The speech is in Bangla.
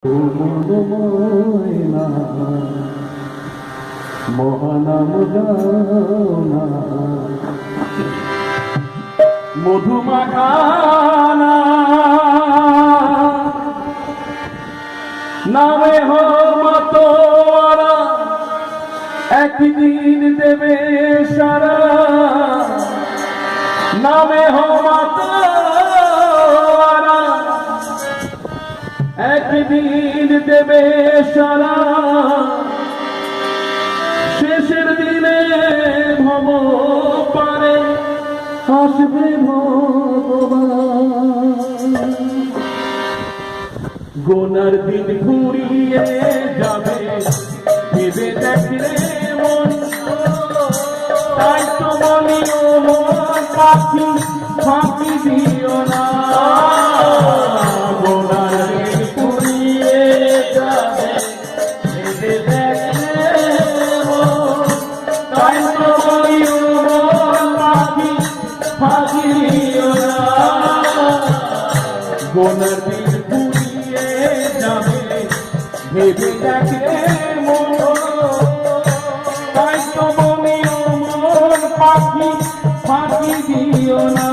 ময়না মহানাম গানা মধুমাখানা নামে হো মতোয়ারা একদিন দেবে সারা নামে হো মতোয়ারা একদিন দেবে সারা শেষের দিনে ভব পারে আসবে ভগবান গোনার দিন ঘুরিয়ে যাবে ভেবে দেখলে মন তাই তো বলিও মন পাখি ফাঁকি দিও না গোনার দিন ঘুরিয়ে যাবে ভেবে দেখলে মন তাই তো বলিও মন পাখি ফাঁকি দিও না গোনার দিন ভেবে দেখে মন তাই তো বলিও মন পাখি ফাঁকি দিও না।